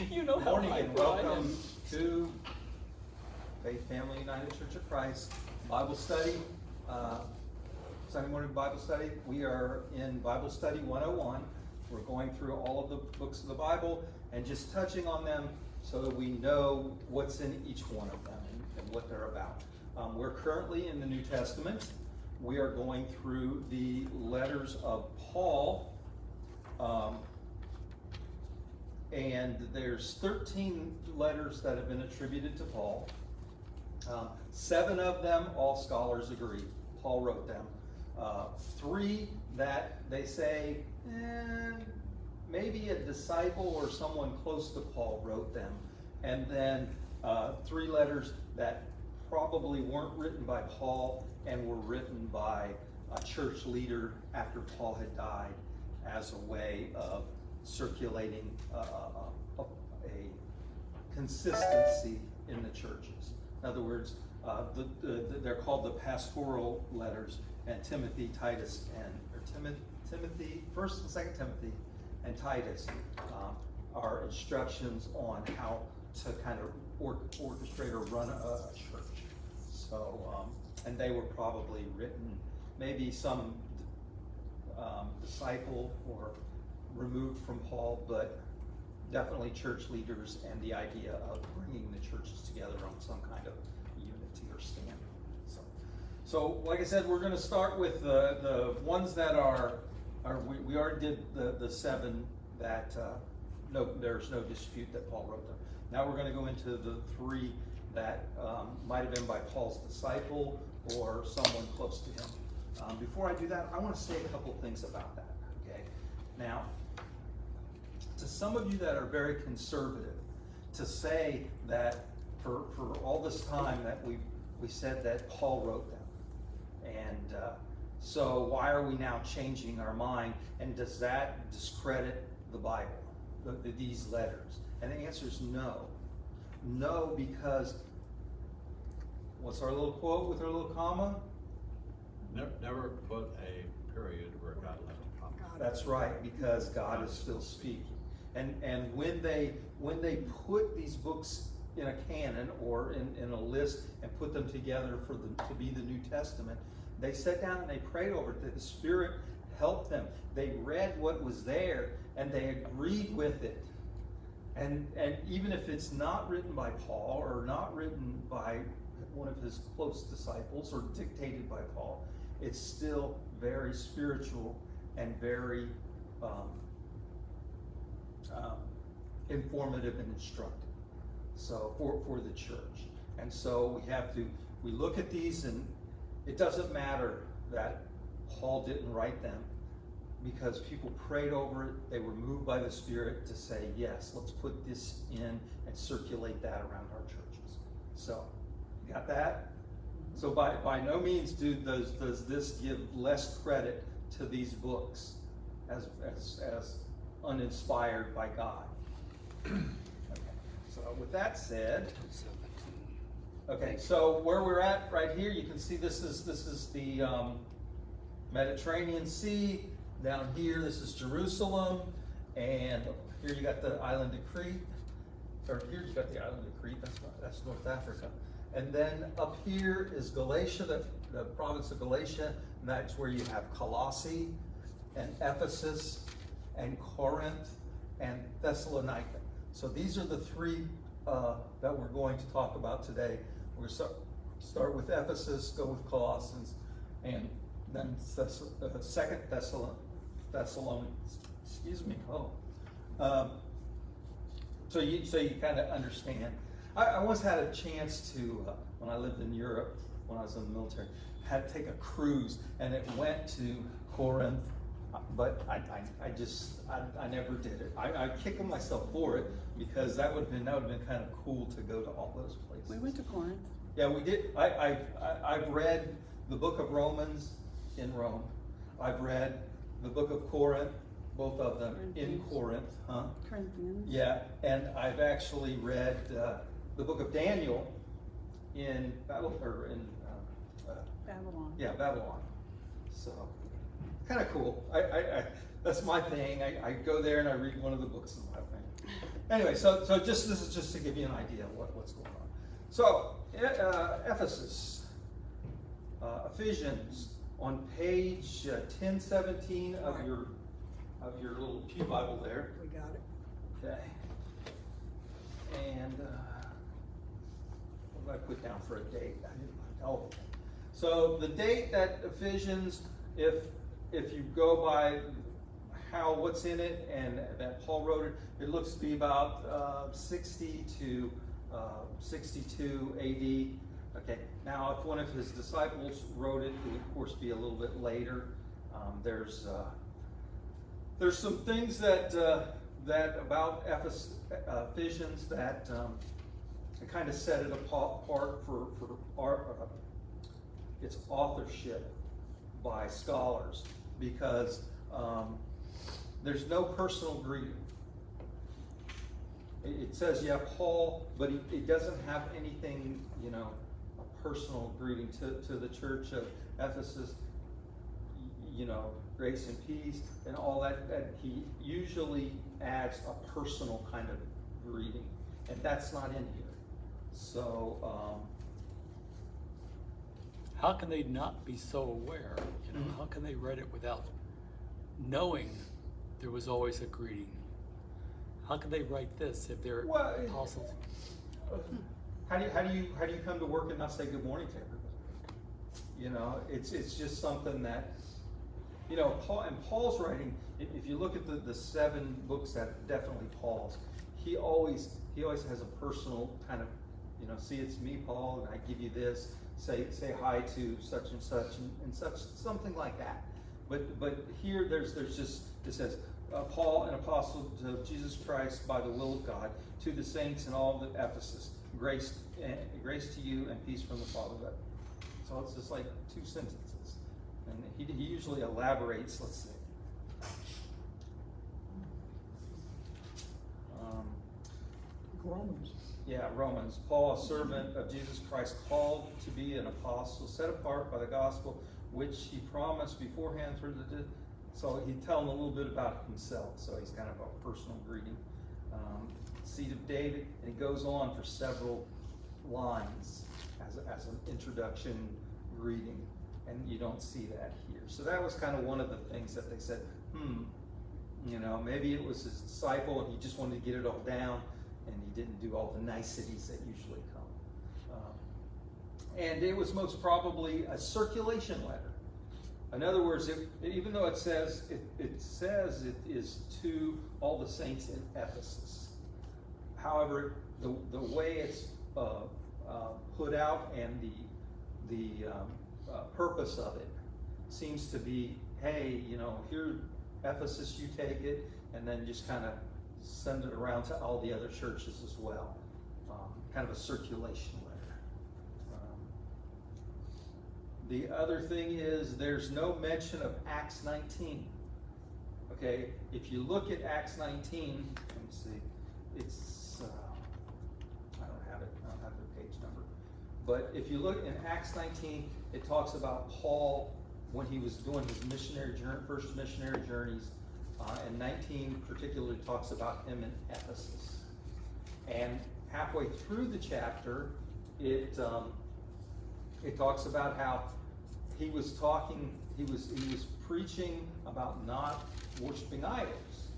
You know Good how morning I and welcome to Faith Family United Church of Christ Bible Study, Sunday morning Bible study. We are in Bible Study 101. We're going through all of the books of the Bible and just touching on them so that we know what's in each one of them and what they're about. We're currently in the New Testament. We are going through the letters of Paul. And there's 13 letters that have been attributed to Paul. 7 of them, all scholars agree, Paul wrote them. 3 that they say, maybe a disciple or someone close to Paul wrote them. And then 3 letters that probably weren't written by Paul and were written by a church leader after Paul had died as a way of circulating a consistency in the churches. In other words, they're called the pastoral letters, and Timothy, Titus, and Timothy, 1st and 2nd Timothy, and Titus are instructions on how to kind of orchestrate or run a church. So, and they were probably written, maybe some disciple or removed from Paul, but definitely church leaders and the idea of bringing the churches together on some kind of unity or standard. So like I said, we're going to start with the ones that we already did the 7 that there's no dispute that Paul wrote them. Now we're going to go into the 3 that might have been by Paul's disciple or someone close to him. Before I do that, I want to say a couple things about that. Okay, now, to some of you that are very conservative, to say that for all this time that we said that Paul wrote them, and so why are we now changing our mind, and does that discredit the Bible, these letters? And the answer is no. No, because what's our little quote with our little comma? Never put a period where God left a comma. That's right, because God is still speaking. And when they put these books in a canon or in a list and put them together to be the New Testament, they sat down and they prayed over it, that the Spirit helped them. They read what was there and they agreed with it. And even if it's not written by Paul or not written by one of his close disciples or dictated by Paul, it's still very spiritual and very informative and instructive. So for the church. And so we look at these, and it doesn't matter that Paul didn't write them, because people prayed over it. They were moved by the Spirit to say, yes, let's put this in and circulate that around our churches. So, you got that? So by no means does this give less credit to these books as uninspired by God. Okay. So with that said, okay, so where we're at right here, you can see this is the Mediterranean Sea. Down here, this is Jerusalem, and here you got the island of Crete. Or here you got the island of Crete. That's North Africa. And then up here is Galatia, the province of Galatia, and that's where you have Colossae and Ephesus and Corinth and Thessalonica. So these are the 3 that we're going to talk about today. We're going to start with Ephesus, go with Colossians, and then 2nd Thessalonians. Excuse me. So you kind of understand. I once had a chance to, when I lived in Europe, when I was in the military, had to take a cruise, and it went to Corinth, but I never did it. I kicked myself for it, because that would have been kind of cool to go to all those places. We went to Corinth. Yeah, we did. I've read the book of Romans in Rome. I've read the book of Corinth, both of them in Corinth. Corinthians. Yeah, and I've actually read the book of Daniel in Babylon. Yeah, Babylon. So kind of cool. I that's my thing. I go there and I read one of the books of my thing. Anyway, so this is just to give you an idea of what's going on. So Ephesus, Ephesians, on page 1017 of your little pew Bible there. We got it. Okay. And what did I put down for a date? I didn't put, oh. So the date that Ephesians, if you go by what's in it and that Paul wrote it, it looks to be about 60 to 62 AD. Okay. Now, if one of his disciples wrote it, it would of course be a little bit later. There's some things that about Ephesians that kind of set it apart for its authorship by scholars, because there's no personal greeting. It says, yeah, Paul, but it doesn't have anything, a personal greeting to the church of Ephesus, grace and peace and all that he usually adds a personal kind of greeting, and that's not in here. So how can they not be so aware? How can they write it without knowing there was always a greeting? How can they write this if they're apostles? How do you come to work and not say good morning to everybody? It's just something that Paul's writing. If you look at the 7 books that are definitely Paul's, he always has a personal kind of, see, it's me, Paul, and I give you this. Say hi to such and such and such, something like that. But here there's just, it says, Paul, an apostle of Jesus Christ by the will of God, to the saints in all of Ephesus, grace to you and peace from the Father. So it's just like 2 sentences, and he usually elaborates. Let's see. Romans. Yeah, Romans. Paul, a servant of Jesus Christ, called to be an apostle, set apart by the gospel, which he promised beforehand through the. So he'd tell him a little bit about himself. So he's kind of a personal greeting. Seed of David, and he goes on for several lines as an introduction greeting, and you don't see that here. So that was kind of one of the things that they said, maybe it was his disciple and he just wanted to get it all down, and he didn't do all the niceties that usually come. And it was most probably a circulation letter. In other words, even though it says it is to all the saints in Ephesus. However, the way it's put out and the purpose of it seems to be, hey, here, Ephesus, you take it, and then just kind of send it around to all the other churches as well. Kind of a circulation letter. The other thing is there's no mention of Acts 19. Okay, if you look at Acts 19, let me see, it's, I don't have the page number. But if you look in Acts 19, it talks about Paul when he was doing his first missionary journeys. And 19 particularly talks about him in Ephesus. And halfway through the chapter, it talks about how he was preaching about not worshiping idols.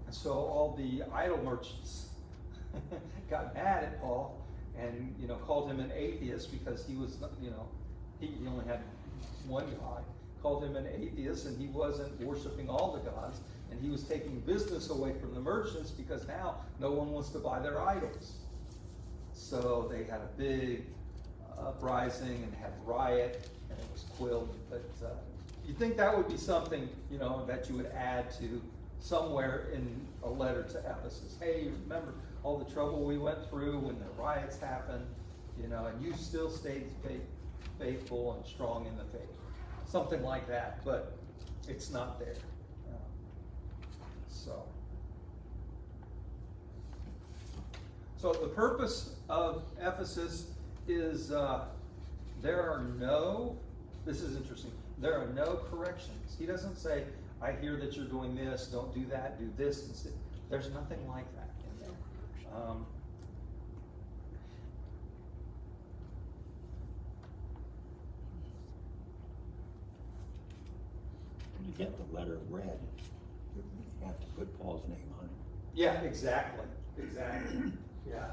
And so all the idol merchants got mad at Paul and called him an atheist because he was he only had one God. Called him an atheist, and he wasn't worshiping all the gods, and he was taking business away from the merchants because now no one wants to buy their idols. So they had a big uprising and had riot, and it was quelled. But you'd think that would be something that you would add to somewhere in a letter to Ephesus. Hey, remember all the trouble we went through when the riots happened, and you still stayed faithful and strong in the faith. Something like that, but it's not there. So the purpose of Ephesus is this is interesting, there are no corrections. He doesn't say, I hear that you're doing this, don't do that, do this instead. There's nothing like that in there. When you get the letter read, you have to put Paul's name on it. Yeah, exactly. Yeah.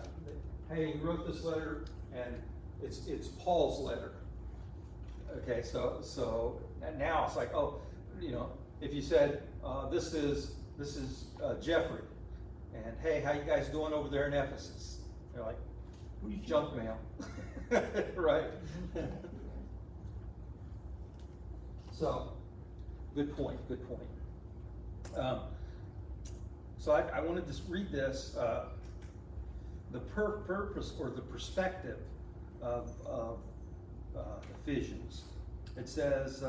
Hey, we wrote this letter, and it's Paul's letter. Okay, so now it's like, oh, if you said this is Jeffrey, and hey, how you guys doing over there in Ephesus? They're like, junk mail, right? So, good point. So I wanted to read this, the purpose or the perspective of Ephesians. It says,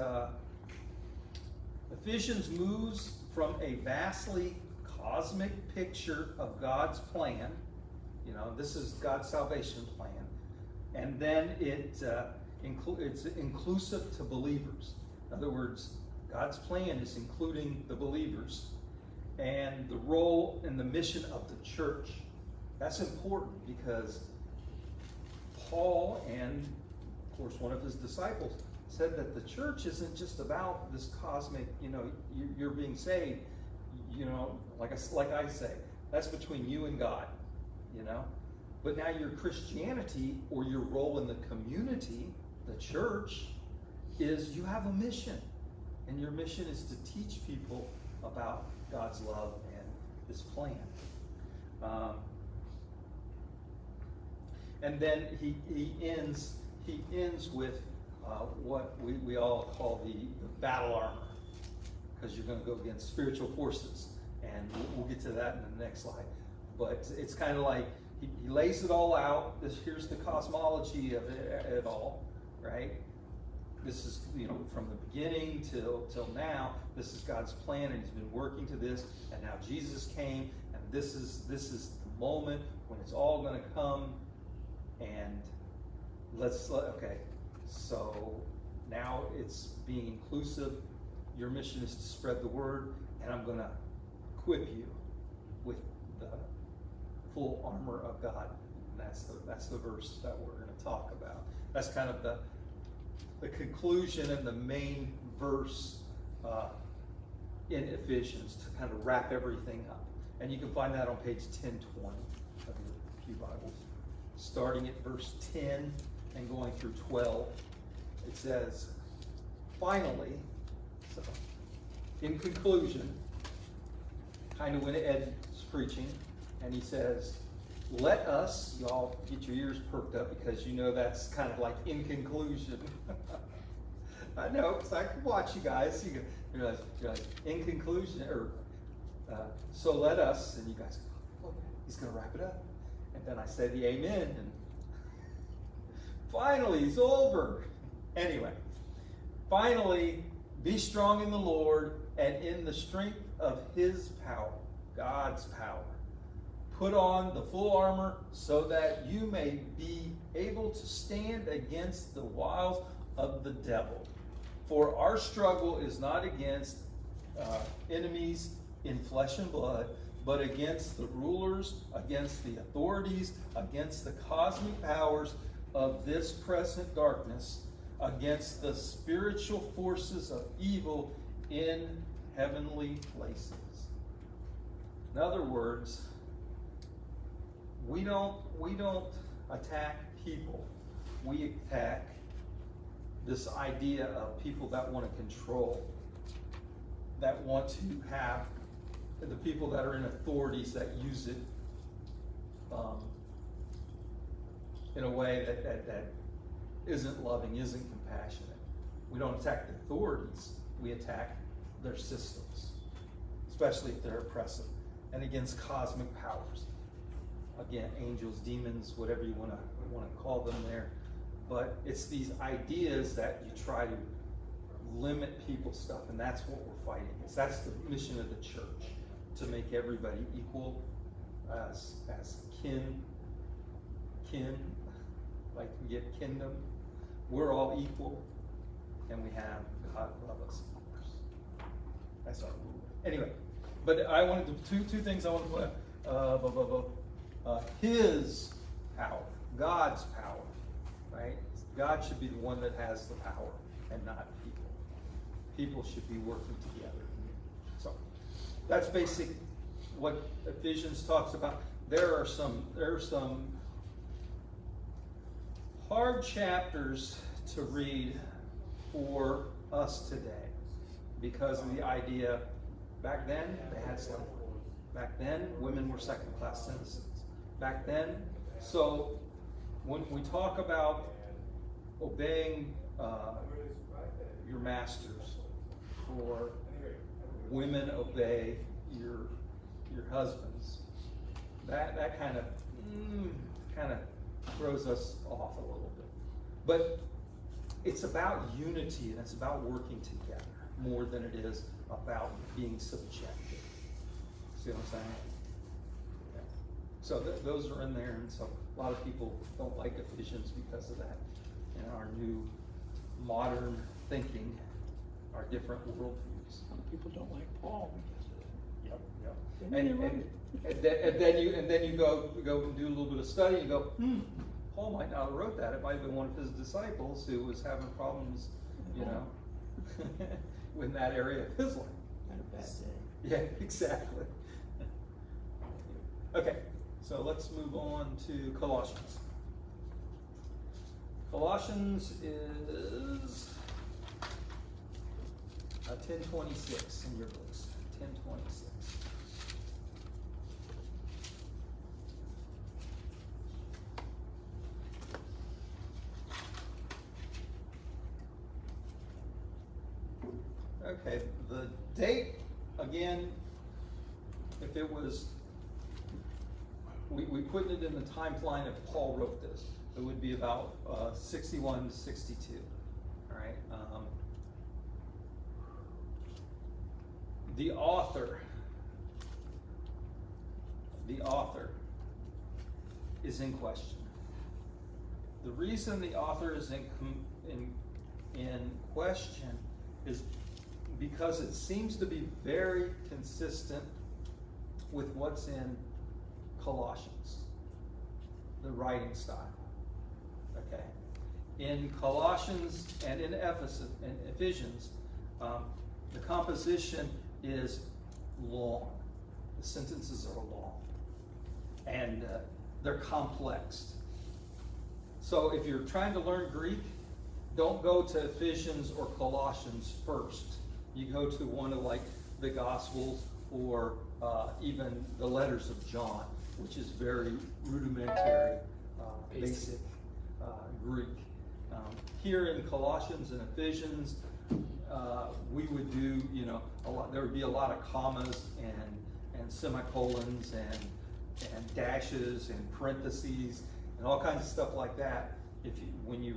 Ephesians moves from a vastly cosmic picture of God's plan. This is God's salvation plan. And then it's inclusive to believers. In other words, God's plan is including the believers and the role and the mission of the church. That's important because Paul and, of course, one of his disciples said that the church isn't just about this cosmic, you're being saved, like I say, that's between you and God, But now your Christianity or your role in the community, the church, is you have a mission. And your mission is to teach people about God's love and His plan. And then he ends with what we all call the battle armor, because you're going to go against spiritual forces, and we'll get to that in the next slide. But it's kind of like he lays it all out. Here's the cosmology of it all, right? This is, from the beginning till now, this is God's plan, and He's been working to this, and now Jesus came, and this is the moment when it's all going to come, and okay, so now it's being inclusive. Your mission is to spread the word, and I'm going to equip you with the full armor of God. And that's the verse that we're going to talk about. That's kind of the conclusion and the main verse in Ephesians to kind of wrap everything up. And you can find that on page 1020 of your Pew Bibles. Starting at verse 10 and going through 12, it says, finally, so in conclusion, kind of when Ed's preaching, and he says, let us, y'all get your ears perked up because that's kind of like in conclusion. I know, because I can watch you guys. You're like in conclusion, or so let us, and you guys go, okay, he's going to wrap it up. And then I say the amen, and finally, it's over. Anyway, finally, be strong in the Lord and in the strength of His power, God's power. Put on the full armor so that you may be able to stand against the wiles of the devil. For our struggle is not against enemies in flesh and blood, but against the rulers, against the authorities, against the cosmic powers of this present darkness, against the spiritual forces of evil in heavenly places. In other words, we don't attack people. We attack this idea of people that want to control, that want to have the people that are in authorities that use it in a way that isn't loving, isn't compassionate. We don't attack the authorities. We attack their systems, especially if they're oppressive, and against cosmic powers. Again, angels, demons, whatever you want to call them there. But it's these ideas that you try to limit people's stuff, and that's what we're fighting. That's the mission of the church, to make everybody equal as kin, like we get kingdom. We're all equal, and we have God love us, of course. That's our rule. Anyway, But I wanted to, two things I want to put his power, God's power, right? God should be the one that has the power and not people. People should be working together. So that's basic what Ephesians talks about. There are some hard chapters to read for us today because of the idea. Back then, they had slavery. Back then, women were second-class citizens. Back then, so when we talk about obeying your masters, or women obey your husbands, that kind of throws us off a little bit. But it's about unity and it's about working together more than it is about being subjective. See what I'm saying? Yeah. So those are in there, and so a lot of people don't like Ephesians because of that. And our new modern thinking, our different worldviews. Some people don't like Paul because of that. Yep. And then you go and do a little bit of study and go, Paul might not have wrote that. It might have been one of his disciples who was having problems, in that area of his life. Not a bad thing. Yeah, exactly. Okay, so let's move on to Colossians. Colossians is 10:26 in your books. 10:26. Okay, the date, again, if it was, we put it in the timeline if Paul wrote this, it would be about 61 to 62, all right? The author is in question. The reason the author is in question is because it seems to be very consistent with what's in Colossians, the writing style. Okay, in Colossians and in Ephesians, the composition is long. The sentences are long, and they're complex. So if you're trying to learn Greek, don't go to Ephesians or Colossians first. You go to one of like the Gospels or even the letters of John, which is very rudimentary, basic Greek. Here in Colossians and Ephesians, we would do, a lot. There would be a lot of commas and semicolons and dashes and parentheses and all kinds of stuff like that. When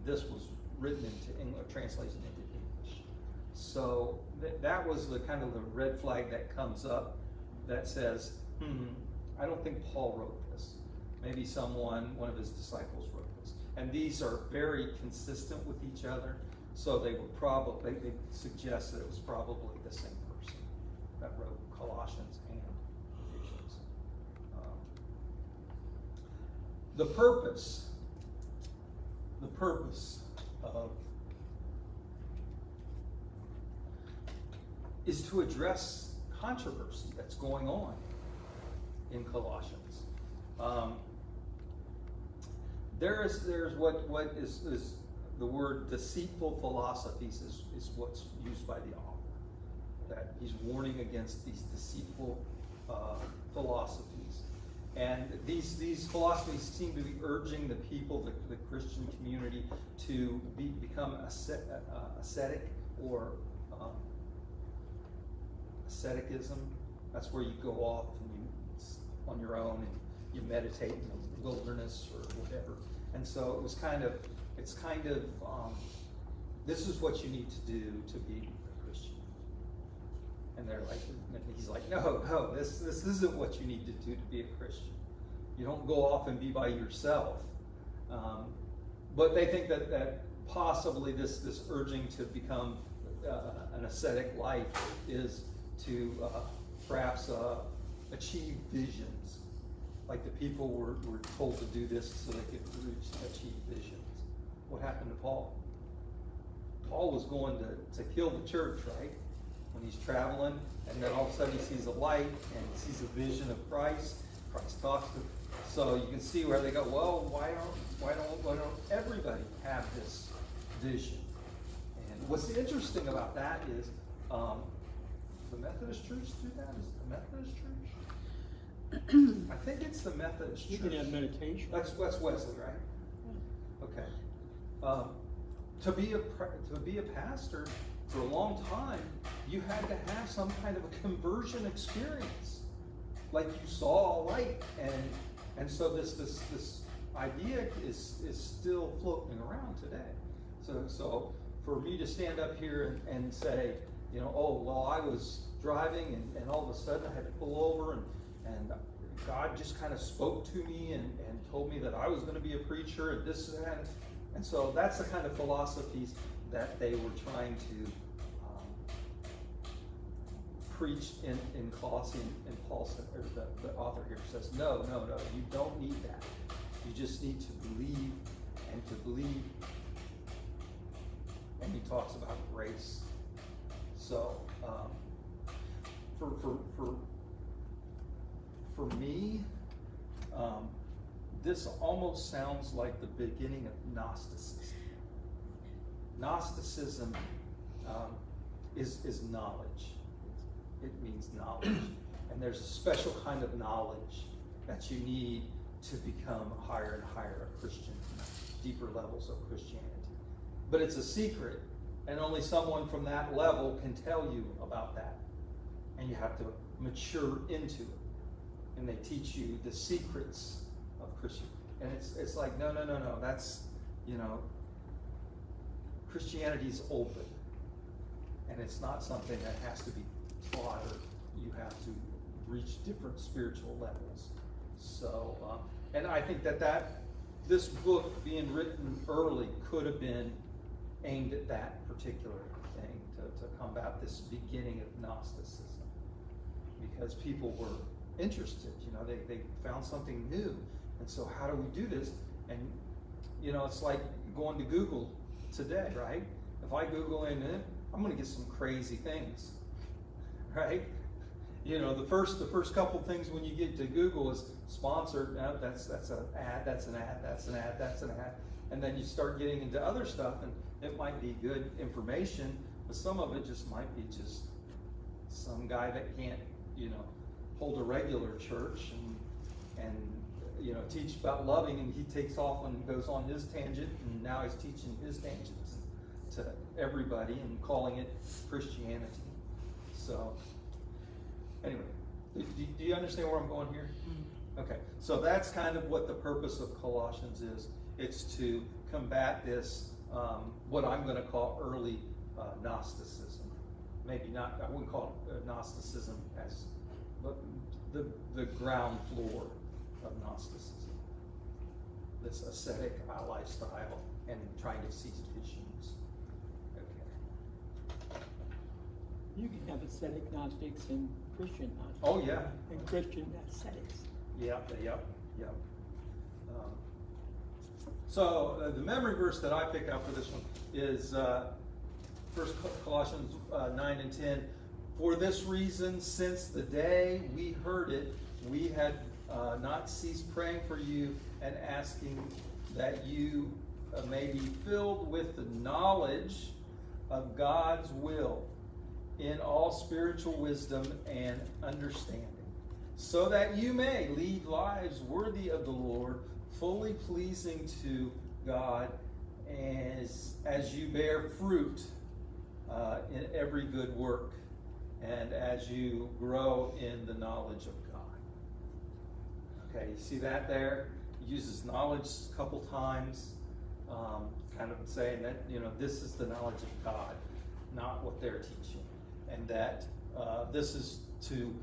this was written into English, translation into English. So that was the kind of the red flag that comes up that says, I don't think Paul wrote this. Maybe one of his disciples wrote this. And these are very consistent with each other. So they suggest that it was probably the same person that wrote Colossians and Ephesians. The purpose of is to address controversy that's going on in Colossians. There's what is the word deceitful philosophies is what's used by the author. That he's warning against these deceitful philosophies. And these philosophies seem to be urging the people, the Christian community, to become ascetic or asceticism. That's where you go off and on your own and you meditate in the wilderness or whatever. And so it's kind of this is what you need to do to be a Christian. And he's like, no, this isn't what you need to do to be a Christian. You don't go off and be by yourself. But they think that possibly this urging to become an ascetic life is perhaps achieve visions. Like the people were told to do this so they could achieve visions. What happened to Paul? Paul was going to kill the church, right? When he's traveling, and then all of a sudden he sees a light and he sees a vision of Christ. Christ talks to him. So you can see where they go, well, why don't everybody have this vision? And what's interesting about that is the Methodist Church do that? Is it the Methodist Church? I think it's the Methodist You Church. can have meditation. That's Wesley, right? Okay. To be a pastor for a long time, you had to have some kind of a conversion experience, like you saw a light, and so this idea is still floating around today. So for me to stand up here and say, oh well, I was driving and all of a sudden I had to pull over and God just kind of spoke to me and told me that I was going to be a preacher and this and that. And so that's the kind of philosophies that they were trying to preach in Colossians. And Paul said, or the author here says, no, you don't need that. You just need to believe and to believe. And he talks about grace. So for me, this almost sounds like the beginning of Gnosticism. Gnosticism is knowledge. It means knowledge. And there's a special kind of knowledge that you need to become higher and higher a Christian, deeper levels of Christianity. But it's a secret, and only someone from that level can tell you about that. And you have to mature into it. And they teach you the secrets of Christianity. And it's like, no, that's, Christianity is open. And it's not something that has to be taught, or you have to reach different spiritual levels. So, and I think that this book being written early could have been aimed at that particular thing, to combat this beginning of Gnosticism. Because people were interested, they found something new. And so how do we do this? And, it's like going to Google today, right? If I Google in it, I'm going to get some crazy things, right? The first couple things when you get to Google is sponsored. No, that's an ad, that's an ad, that's an ad, that's an ad. And then you start getting into other stuff, and it might be good information, but some of it just might be just some guy that can't, hold a regular church and teach about loving, and he takes off and goes on his tangent, and now he's teaching his tangents to everybody and calling it Christianity. So anyway, do you understand where I'm going here? Okay, so that's kind of what the purpose of Colossians is. It's to combat this, what I'm going to call early Gnosticism. Maybe not, I wouldn't call it Gnosticism as the ground floor of Gnosticism. This ascetic lifestyle and trying to seize visions. Okay. You can have ascetic Gnostics and Christian Gnostics. Oh yeah. And Christian ascetics. Yep. So the memory verse that I pick out for this one is 1 Colossians 9 and 10. For this reason, since the day we heard it, we had not ceased praying for you and asking that you may be filled with the knowledge of God's will in all spiritual wisdom and understanding, so that you may lead lives worthy of the Lord, fully pleasing to God, as you bear fruit in every good work, and as you grow in the knowledge of God. Okay, you see that there? He uses knowledge a couple times, kind of saying that, this is the knowledge of God, not what they're teaching. And that this is to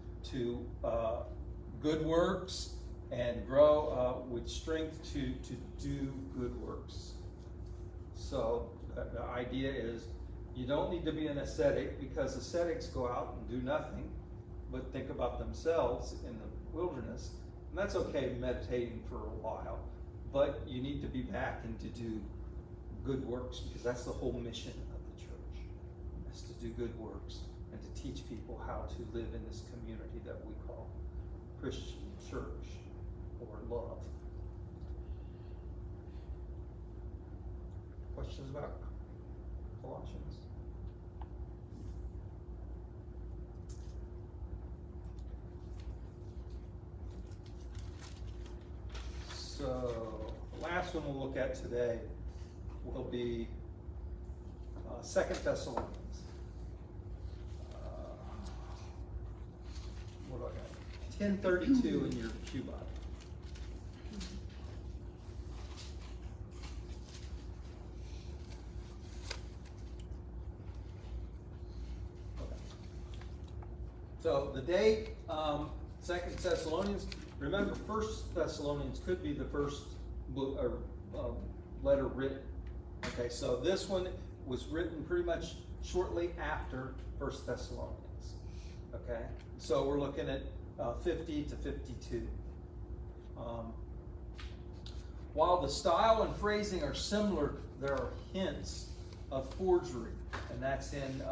good works and grow with strength to do good works. So the idea is You don't need to be an ascetic, because ascetics go out and do nothing but think about themselves in the wilderness. And that's okay, meditating for a while, but you need to be back and to do good works, because that's the whole mission of the church, is to do good works and to teach people how to live in this community that we call Christian church or love. Questions about Colossians? So, the last one we'll look at today will be 2 Thessalonians. What do I got? 1032 in your pew Bible. Okay. So the date, 2 Thessalonians. Remember, 1 Thessalonians could be the first book or letter written. Okay, so this one was written pretty much shortly after 1 Thessalonians. Okay, so we're looking at 50 to 52. While the style and phrasing are similar, there are hints of forgery, and that's in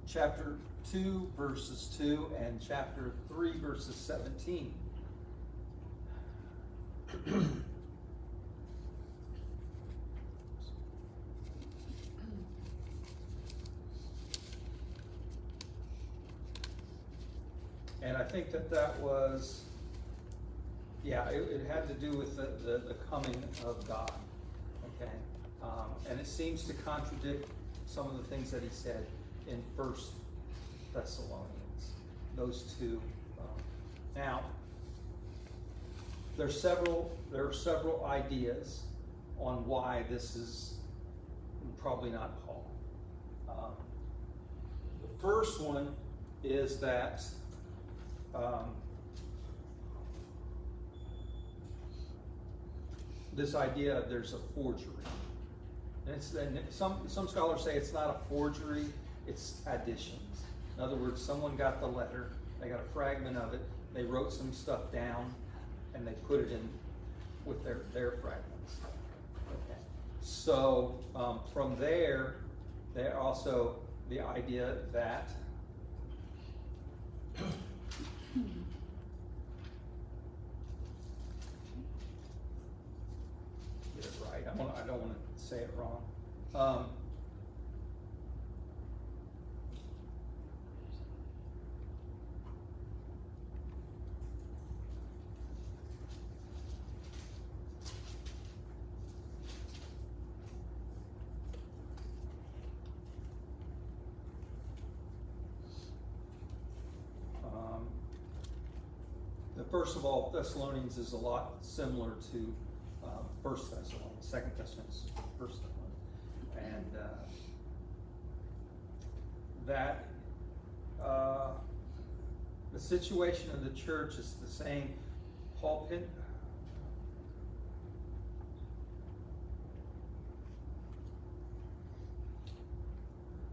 chapter 2, verses 2, and chapter 3, verses 17. And I think that was, yeah, it had to do with the coming of God, okay? And it seems to contradict some of the things that he said in 1 Thessalonians, those two. Now, there are several ideas on why this is probably not Paul. The first one is that this idea of there's a forgery. And some scholars say it's not a forgery, it's additions. In other words, someone got the letter, they got a fragment of it, they wrote some stuff down, and they put it in with their fragments. Okay. So from there also the idea that get it right. I don't want to say it wrong. First of all, Thessalonians is a lot similar to 1 Thessalonians, 2 Thessalonians, 1 Thessalonians. And that the situation of the church is the same. Paul Pitt.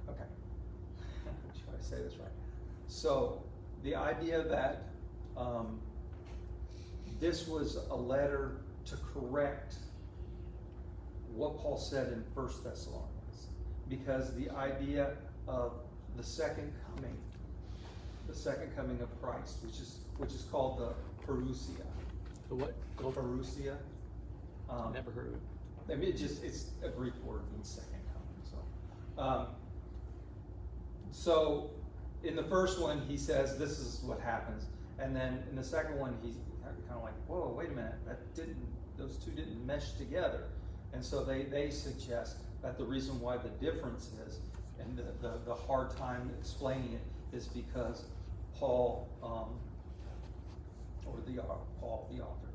Okay. Should I say this right? So the idea that this was a letter to correct what Paul said in 1 Thessalonians, because the idea of the second coming of Christ, which is called the parousia. The what? The parousia. Never heard of it. I mean, it's a Greek word, means second coming. So in the first one, he says this is what happens, and then in the second one, he's kind of like, whoa, wait a minute, those two didn't mesh together. And so they suggest that the reason why the difference is, and the hard time explaining it, is because Paul, the author,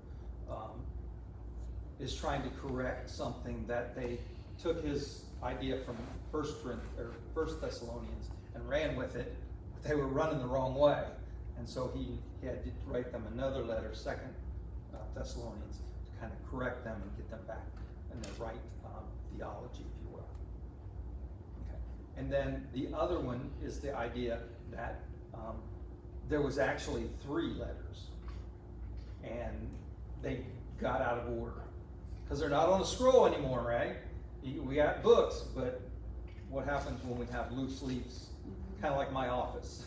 is trying to correct something that they took his idea from 1 Thessalonians and ran with it, but they were running the wrong way. And so he had to write them another letter, 2 Thessalonians, to kind of correct them and get them back in the right theology, if you will. Okay. And then the other one is the idea that there was actually 3 letters, and they got out of order because they're not on a scroll anymore, right? We got books, but what happens when we have loose leaves? Kind of like my office.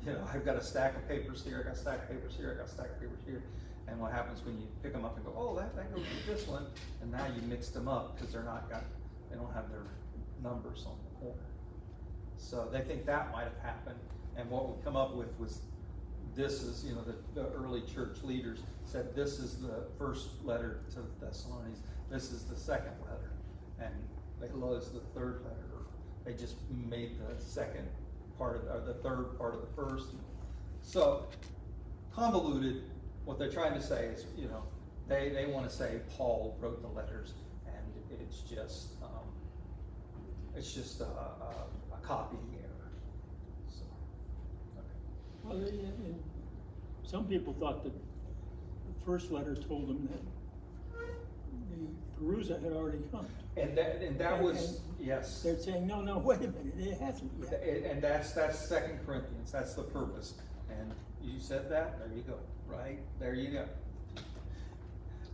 You know, I've got a stack of papers here, I got a stack of papers here, I got a stack of papers here. And what happens when you pick them up and go, oh, that goes with this one, and now you mix them up because they don't have their numbers on the corner. So they think that might have happened, and what we come up with was, this is, you know, the early church leaders said this is the first letter to the Thessalonians, this is the second letter, and they closed the third letter, or they just made the second part of, or the third part of the first. So convoluted. What they're trying to say is, you know, they want to say Paul wrote the letters, and it's just a copying error. So, okay. Well, some people thought that the first letter told them that the Perusa had already come. And that was, yes. They're saying, no, wait a minute, it hasn't yet. And that's 2 Corinthians, that's the purpose. And you said that, there you go, right? There you go.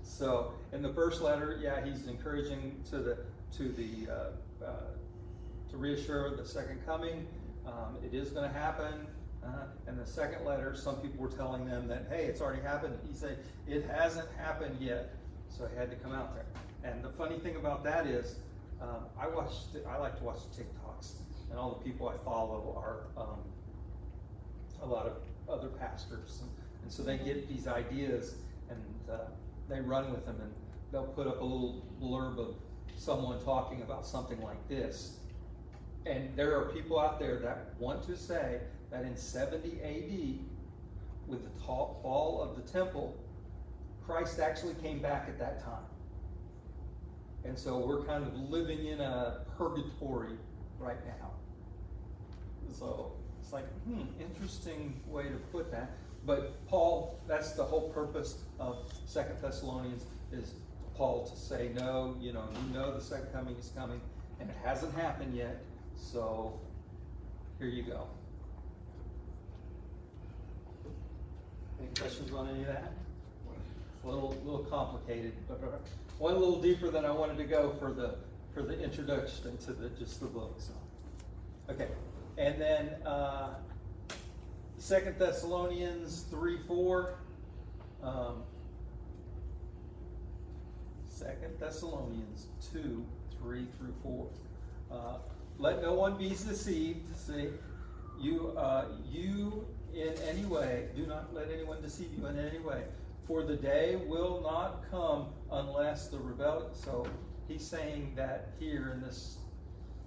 So in the first letter, yeah, he's encouraging to reassure the second coming. It is going to happen. And the second letter, some people were telling them that, hey, it's already happened. He said, it hasn't happened yet. So he had to come out there. And the funny thing about that is, I like to watch TikToks, and all the people I follow are a lot of other pastors, and so they get these ideas and they run with them, and they'll put up a little blurb of someone talking about something like this. And there are people out there that want to say that in 70 AD, with the fall of the temple, Christ actually came back at that time. And so we're kind of living in a purgatory right now. So it's like, interesting way to put that. But Paul, that's the whole purpose of 2 Thessalonians, is Paul to say, no, you know the second coming is coming, and it hasn't happened yet, so here you go. Any questions on any of that? It's a little complicated, but went a little deeper than I wanted to go for the introduction to just the book. So, okay, and then 2 Thessalonians 3:4. 2 Thessalonians 2:3-4. Let no one be deceived. See, you in any way, do not let anyone deceive you in any way. For the day will not come unless the rebellion. So he's saying that here in this,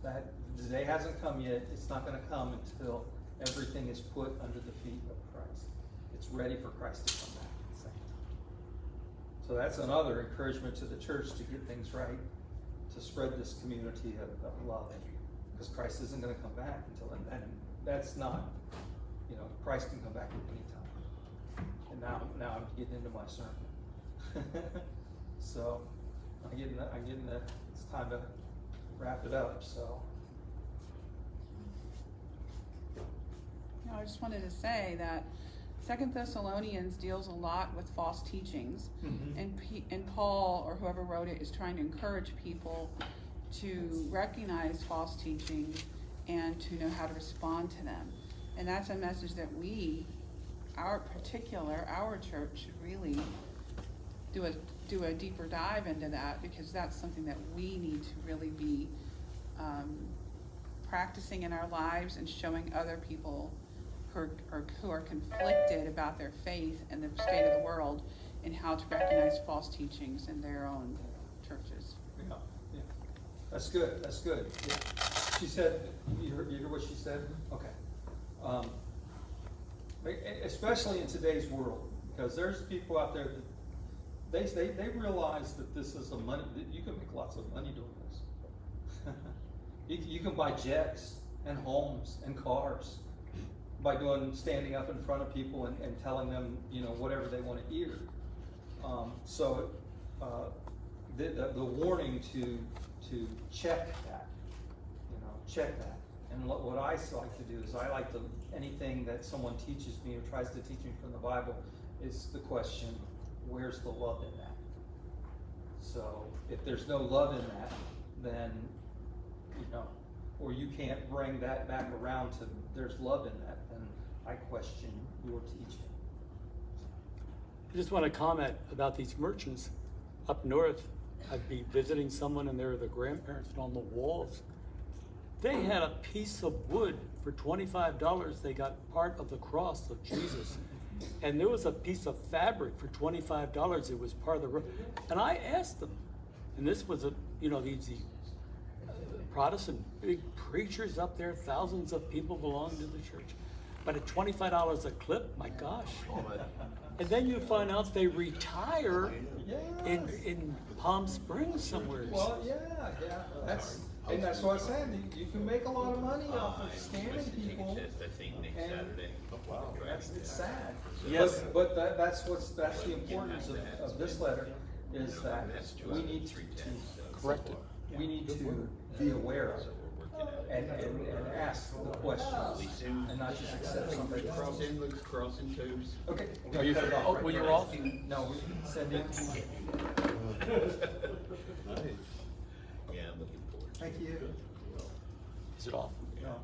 that the day hasn't come yet. It's not going to come until everything is put under the feet of Christ. It's ready for Christ to come back at the same time. So that's another encouragement to the church to get things right, to spread this community of love, because Christ isn't going to come back until then. And that's not, Christ can come back at any time. And now I'm getting into my sermon. So I'm getting it's time to wrap it up. So. No, I just wanted to say that 2 Thessalonians deals a lot with false teachings, and Paul, or whoever wrote it, is trying to encourage people to recognize false teachings and to know how to respond to them. And that's a message that our church should really do a deeper dive into that, because that's something that we need to really be practicing in our lives and showing other people who are conflicted about their faith and the state of the world, and how to recognize false teachings in their own churches. Yeah. That's good. Yeah. She said, you hear what she said? Okay. Especially in today's world, because there's people out there that they realize that this is that you can make lots of money doing this. you can buy jets and homes and cars by standing up in front of people and telling them, whatever they want to hear. So the warning to check that, check that. And what I like to do is I like to, anything that someone teaches me or tries to teach me from the Bible is the question, where's the love in that? So if there's no love in that, then, you know, or you can't bring that back around to there's love in that, then I question your teaching. I just want to comment about these merchants up north. I'd be visiting someone and there were the grandparents, and on the walls, they had a piece of wood for $25. They got part of the cross of Jesus. And there was a piece of fabric for $25. It was part of the, and I asked them, and this was these Protestant big preachers up there, thousands of people belong to the church. But at $25 a clip, my gosh. And then you find out they retire in Palm Springs somewhere. Well, yeah, and that's what I'm saying. You can make a lot of money off of scamming people, and it's sad. Yes. But that's the importance of this letter, is that we need to Correct it. we need to be aware of it and ask the questions and not just accept something. Crossing tubes. Okay. Are you, cut it off oh, right well, there. you're off? No, we can send it. Yeah, I'm looking forward to it. Thank you. Is it off? No.